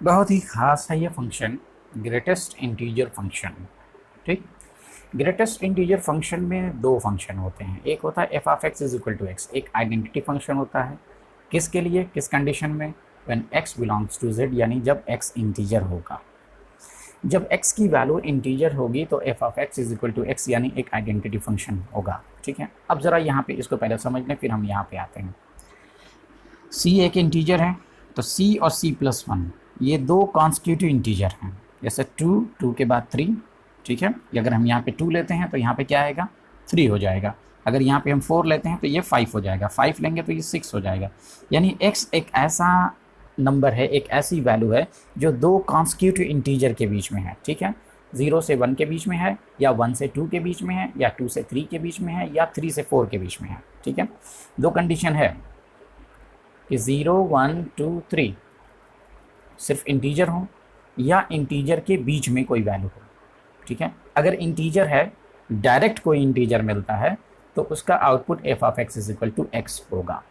बहुत ही ख़ास है ये फंक्शन, ग्रेटेस्ट इंटीजर फंक्शन। ठीक, ग्रेटेस्ट इंटीजर फंक्शन में दो फंक्शन होते हैं। एक होता है f of x is equal to x, एक आइडेंटिटी फंक्शन होता है। किसके लिए, किस कंडीशन में? When x belongs to Z, यानी जब एक्स इंटीजर होगा। जब x की वैल्यू इंटीजर होगी तो f of x is equal to x, यानी एक आइडेंटिटी फंक्शन होगा। ठीक है, अब ज़रा यहाँ पे इसको पहले समझ लें, फिर हम यहाँ पे आते हैं। c एक इंटीजर है, तो c और c प्लस वन ये दो कॉन्स्टिट्यूटिव इंटीजर हैं। जैसे 2 के बाद 3, ठीक है। अगर हम यहाँ पे 2 लेते हैं तो यहाँ पे क्या आएगा, 3 हो जाएगा। अगर यहाँ पे हम 4 लेते हैं तो ये 5 हो जाएगा, 5 लेंगे तो ये 6 हो जाएगा। यानी x एक ऐसा नंबर है, एक ऐसी वैल्यू है जो दो कॉन्स्टिट्यूटिव इंटीजर के बीच में है। ठीक है, 0 से 1 के बीच में है, या 1 से 2 के बीच में है, या 2 से 3 के बीच में है, या 3 से 4 के बीच में है। ठीक है, दो कंडीशन है कि 0, 1, 2, 3 सिर्फ इंटीजर हो, या इंटीजर के बीच में कोई वैल्यू हो। ठीक है, अगर इंटीजर है, डायरेक्ट कोई इंटीजर मिलता है, तो उसका output f of x is equal to x होगा।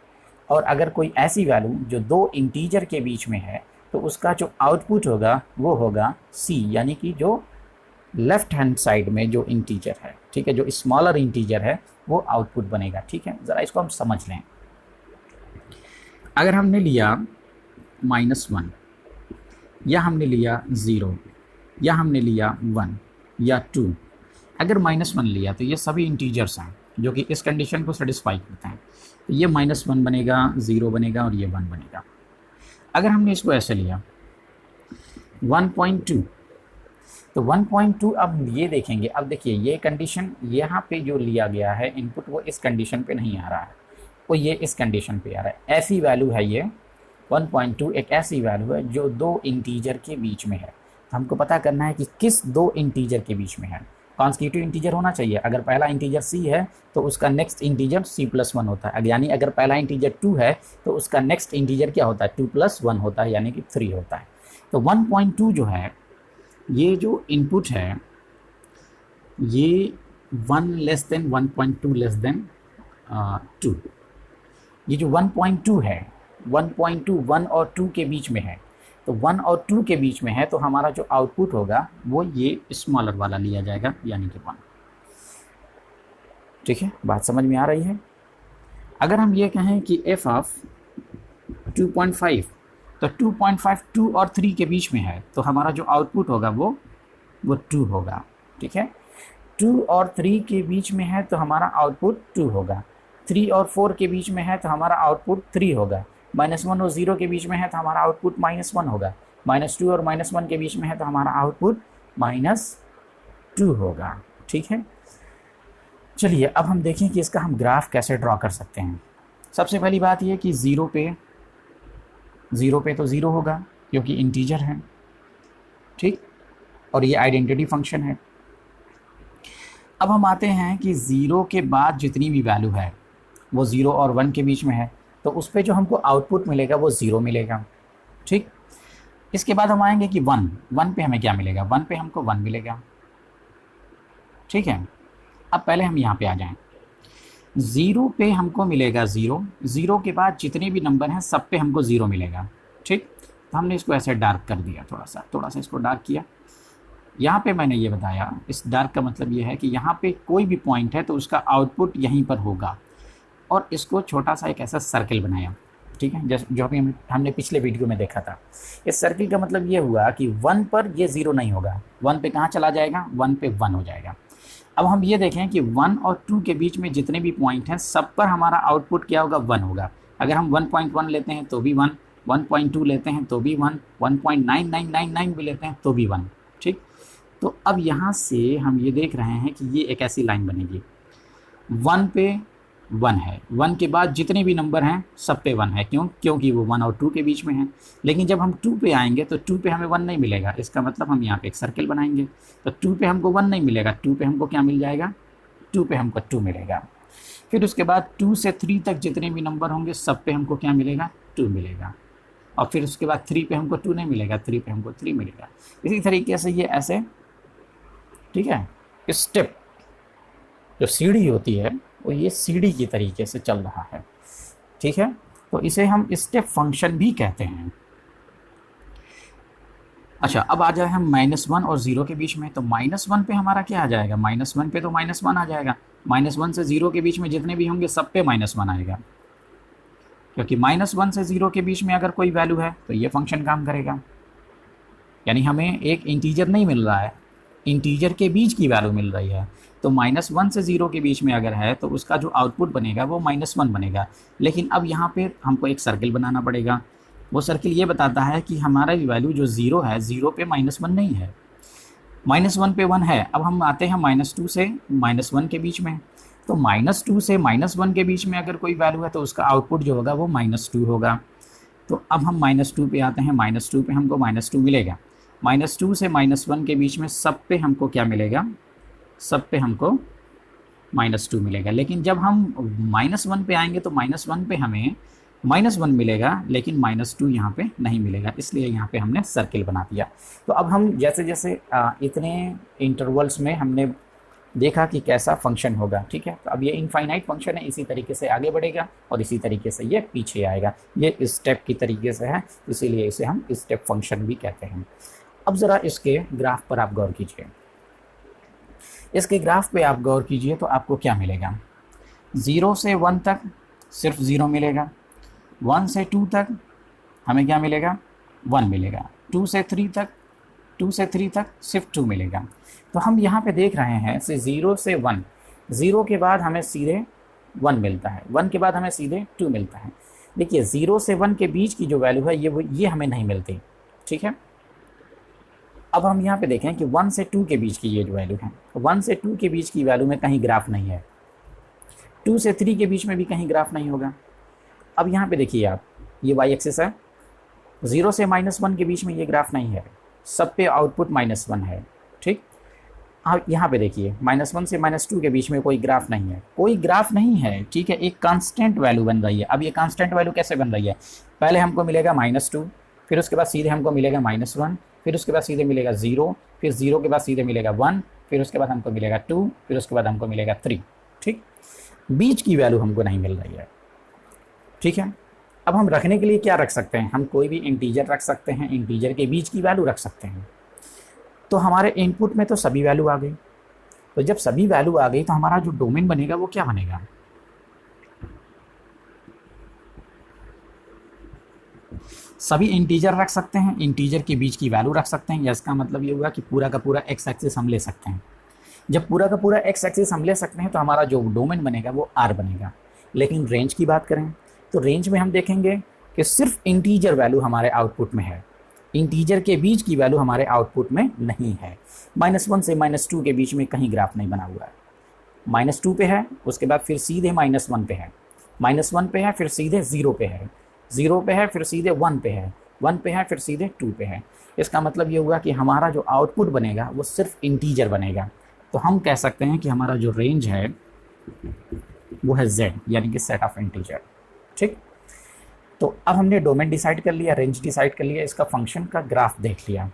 और अगर कोई ऐसी वैल्यू जो दो इंटीजर के बीच में है, तो उसका जो आउटपुट होगा वो होगा सी, यानी कि जो लेफ्ट हैंड साइड में जो इंटीजर है, ठीक है, जो स्मॉलर इंटीजर है वो आउटपुट बनेगा। ठीक है, ज़रा इसको हम समझ लें। अगर हमने लिया -1, या हमने लिया 0, या हमने लिया 1 या 2, अगर -1 लिया तो ये सभी इंटीजर्स हैं जो कि इस कंडीशन को सेटिस्फाई करते हैं। तो ये -1 बनेगा, 0 बनेगा और ये 1 बनेगा। अगर हमने इसको ऐसे लिया 1.2, तो 1.2 अब ये देखेंगे। अब देखिए ये कंडीशन यहाँ पे जो लिया गया है इनपुट, वो इस कंडीशन पे नहीं आ रहा है, वो ये इस कंडीशन पे आ रहा है। ऐसी वैल्यू है ये 1.2, एक ऐसी वैल्यू है जो दो इंटीजर के बीच में है। तो हमको पता करना है कि किस दो इंटीजर के बीच में है। कॉन्स्टिट्यूटिव इंटीजर होना चाहिए। अगर पहला इंटीजर c है तो उसका नेक्स्ट इंटीजर c+1 होता है, यानी अगर पहला इंटीजर 2 है तो उसका नेक्स्ट इंटीजर क्या होता है, 2+1 होता है, यानी कि 3 होता है। तो 1.2 जो है, ये जो इनपुट है ये 1 लेस देन 1.2 लेस देन 2। ये जो 1.2 है, 1.2 1 और 2 के बीच में है, तो 1 और 2 के बीच में है, तो हमारा जो आउटपुट होगा वो ये स्मॉलर वाला लिया जाएगा, यानी कि 1। ठीक है, बात समझ में आ रही है। अगर हम ये कहें कि एफ ऑफ 2.5, तो 2.5 2 और 3 के बीच में है, तो हमारा जो आउटपुट होगा वो 2 होगा। ठीक है, 2 और 3 के बीच में है तो हमारा आउटपुट 2 होगा। 3 और 4 के बीच में है तो हमारा आउटपुट 3 होगा। -1 और 0 के बीच में है तो हमारा आउटपुट -1 होगा। -2 और -1 के बीच में है तो हमारा आउटपुट -2 होगा। ठीक है, चलिए अब हम देखें कि इसका हम ग्राफ कैसे ड्रॉ कर सकते हैं। सबसे पहली बात यह कि 0 पे तो 0 होगा क्योंकि इंटीजर है। ठीक, और ये आइडेंटिटी फंक्शन है। अब हम आते हैं कि 0 के बाद जितनी भी वैल्यू है वो 0 और 1 के बीच में है, तो उस पर जो हमको आउटपुट मिलेगा वो 0 मिलेगा। ठीक, इसके बाद हम आएंगे कि 1 पे हमें क्या मिलेगा, 1 पे हमको 1 मिलेगा। ठीक है, अब पहले हम यहाँ पे आ जाएं। 0 पे हमको मिलेगा 0, 0 के बाद जितने भी नंबर हैं सब पे हमको 0 मिलेगा। ठीक, तो हमने इसको ऐसे डार्क कर दिया, थोड़ा सा इसको डार्क किया। यहाँ पे मैंने ये बताया, इस डार्क का मतलब ये है कि यहाँ पे कोई भी पॉइंट है तो उसका आउटपुट यहीं पर होगा, और इसको छोटा सा एक ऐसा सर्किल बनाया। ठीक है, जैसे जो अभी हमने पिछले वीडियो में देखा था। इस सर्किल का मतलब ये हुआ कि 1 पर ये 0 नहीं होगा, 1 पे कहाँ चला जाएगा, 1 पे 1 हो जाएगा। अब हम ये देखें कि 1 और 2 के बीच में जितने भी पॉइंट हैं सब पर हमारा आउटपुट क्या होगा, 1 होगा। अगर हम 1.1 लेते हैं तो भी 1, 1.2 लेते हैं तो भी 1, 1.9999 भी लेते हैं तो भी 1। ठीक, तो अब यहाँ से हम ये देख रहे हैं कि ये एक ऐसी लाइन बनेगी, 1 पे 1 है, 1 के बाद जितने भी नंबर हैं सब पे 1 है। क्योंकि वो 1 और 2 के बीच में है। लेकिन जब हम 2 पे आएंगे तो 2 पे हमें 1 नहीं मिलेगा। इसका मतलब हम यहाँ पे एक सर्किल बनाएंगे, तो 2 पे हमको 1 नहीं मिलेगा, 2 पे हमको क्या मिल जाएगा, 2 पे हमको 2 मिलेगा। फिर उसके बाद 2 से 3 तक जितने भी नंबर होंगे सब पे हमको क्या मिलेगा, 2 मिलेगा। और फिर उसके बाद 3 पे हमको 2 नहीं मिलेगा, 3 पे हमको 3 मिलेगा। इसी तरीके से ये ऐसे, ठीक है, स्टेप जो सीढ़ी होती है वो ये सीढ़ी की तरीके से चल रहा है। ठीक है, तो इसे हम स्टेप फंक्शन भी कहते हैं। अच्छा, अब आ जाए हम -1 और 0 के बीच में, तो -1 पे हमारा क्या आ जाएगा, -1 पे तो -1 आ जाएगा। -1 से 0 के बीच में जितने भी होंगे सब पे -1 आएगा, क्योंकि -1 से 0 के बीच में अगर कोई वैल्यू है तो ये फंक्शन काम करेगा। यानी हमें एक इंटीजर नहीं मिल रहा है, इंटीजर के बीच की वैल्यू मिल रही है। तो -1 से 0 के बीच में अगर है तो उसका जो आउटपुट बनेगा वो -1 बनेगा। लेकिन अब यहाँ पे हमको एक सर्किल बनाना पड़ेगा। वो सर्किल ये बताता है कि हमारा वैल्यू जो 0 है, 0 पे -1 नहीं है, -1 पे 1 है। अब हम आते हैं -2 से -1 के बीच में, तो -2 से -1 के बीच में अगर कोई वैल्यू है तो उसका आउटपुट जो होगा वो -2 होगा। तो अब हम -2 पे आते हैं, -2 पे हमको -2 मिलेगा। -2 से -1 के बीच में सब पे हमको क्या मिलेगा, सब पे हमको -2 मिलेगा। लेकिन जब हम -1 पे आएंगे तो -1 पे हमें -1 मिलेगा, लेकिन -2 यहाँ पे नहीं मिलेगा, इसलिए यहाँ पे हमने सर्किल बना दिया। तो अब हम जैसे जैसे इतने इंटरवल्स में हमने देखा कि कैसा फंक्शन होगा, ठीक है। तो अब ये इनफाइनाइट फंक्शन है, इसी तरीके से आगे बढ़ेगा और इसी तरीके से ये पीछे आएगा। ये स्टेप की तरीके से है, इसीलिए इसे हम स्टेप फंक्शन भी कहते हैं। अब ज़रा इसके ग्राफ पर आप गौर कीजिए। इसके ग्राफ पे आप गौर कीजिए तो आपको क्या मिलेगा, 0 से 1 तक सिर्फ 0 मिलेगा, 1 से 2 तक हमें क्या मिलेगा, 1 मिलेगा, 2 से 3 तक सिर्फ 2 मिलेगा। तो हम यहाँ पे देख रहे हैं से 0 से 1, 0 के बाद हमें सीधे 1 मिलता है, 1 के बाद हमें सीधे 2 मिलता है। देखिए 0 से 1 के बीच की जो वैल्यू है ये हमें नहीं मिलती, ठीक है। अब हम यहाँ पे देखें कि 1 से 2 के बीच की ये जो वैल्यू है, 1 से 2 के बीच की वैल्यू में कहीं ग्राफ नहीं है, 2 से 3 के बीच में भी कहीं ग्राफ नहीं होगा। अब यहाँ पे देखिए आप, ये y एक्सिस है, 0 से -1 के बीच में ये ग्राफ नहीं है, सब पे आउटपुट -1 है, ठीक। अब यहाँ पे देखिए -1 से -2 के बीच में कोई ग्राफ नहीं है, कोई ग्राफ नहीं है, ठीक है। एक कांस्टेंट वैल्यू बन रही है। अब ये कांस्टेंट वैल्यू कैसे बन रही है, पहले हमको मिलेगा -2, फिर उसके बाद सीधे हमको मिलेगा -1, फिर उसके बाद सीधे मिलेगा 0, फिर 0 के बाद सीधे मिलेगा 1, फिर उसके बाद हमको मिलेगा 2, फिर उसके बाद हमको मिलेगा 3, ठीक। बीच की वैल्यू हमको नहीं मिल रही है, ठीक है। अब हम रखने के लिए क्या रख सकते हैं, हम कोई भी इंटीजर रख सकते हैं, इंटीजर के बीच की वैल्यू रख सकते हैं। तो हमारे इनपुट में तो सभी वैल्यू आ गई, तो जब सभी वैल्यू आ गई तो हमारा जो डोमेन बनेगा वो क्या बनेगा, सभी इंटीजर रख सकते हैं, इंटीजर के बीच की वैल्यू रख सकते हैं। या इसका मतलब ये हुआ कि पूरा का पूरा एक्स एक्सिस हम ले सकते हैं। जब पूरा का पूरा एक्स एक्सिस हम ले सकते हैं तो हमारा जो डोमेन बनेगा वो आर बनेगा। लेकिन रेंज की बात करें तो रेंज में हम देखेंगे कि सिर्फ इंटीजर वैल्यू हमारे आउटपुट में है, इंटीजर के बीच की वैल्यू हमारे आउटपुट में नहीं है। -1 से -2 के बीच में कहीं ग्राफ नहीं बना हुआ है, -2 पे है, उसके बाद फिर सीधे -1 पे है, -1 पे है, फिर सीधे 0 पे है, 0 पे है, फिर सीधे 1 पे है, 1 पे है, फिर सीधे 2 पे है। इसका मतलब ये हुआ कि हमारा जो आउटपुट बनेगा वो सिर्फ इंटीजर बनेगा। तो हम कह सकते हैं कि हमारा जो रेंज है वो है z, यानी कि सेट ऑफ इंटीजर, ठीक। तो अब हमने डोमेन डिसाइड कर लिया, रेंज डिसाइड कर लिया, इसका फंक्शन का ग्राफ देख लिया।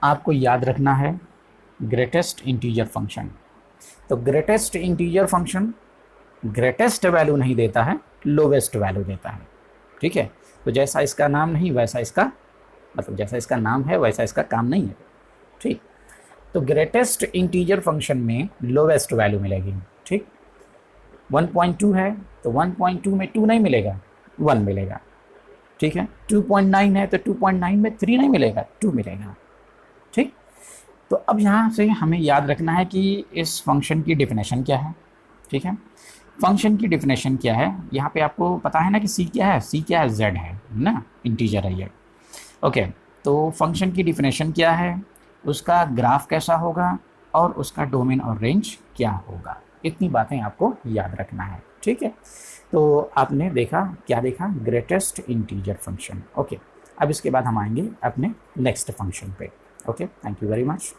आपको याद रखना है ग्रेटेस्ट इंटीजर फंक्शन। तो greatest integer function greatest value नहीं देता है, लोवेस्ट वैल्यू देता है, ठीक है। तो जैसा इसका नाम नहीं वैसा इसका मतलब, जैसा इसका नाम है वैसा इसका काम नहीं है, ठीक। तो ग्रेटेस्ट इंटीजर फंक्शन में लोवेस्ट वैल्यू मिलेगी, ठीक। 1.2 है तो 1.2 में 2 नहीं मिलेगा, 1 मिलेगा, ठीक है। 2.9 है तो 2.9 में 3 नहीं मिलेगा, 2 मिलेगा, ठीक। तो अब यहाँ से हमें याद रखना है कि इस फंक्शन की डिफिनेशन क्या है, ठीक है। फंक्शन की डिफिनेशन क्या है, यहाँ पे आपको पता है ना कि सी क्या है, सी क्या है, जेड है ना, इंटीजर है ये, ओके। तो फंक्शन की डिफिनेशन क्या है, उसका ग्राफ कैसा होगा और उसका डोमेन और रेंज क्या होगा, इतनी बातें आपको याद रखना है, ठीक है। तो आपने देखा, क्या देखा, ग्रेटेस्ट इंटीजर फंक्शन, ओके। अब इसके बाद हम आएंगे अपने नेक्स्ट फंक्शन पे, okay. Thank you very much.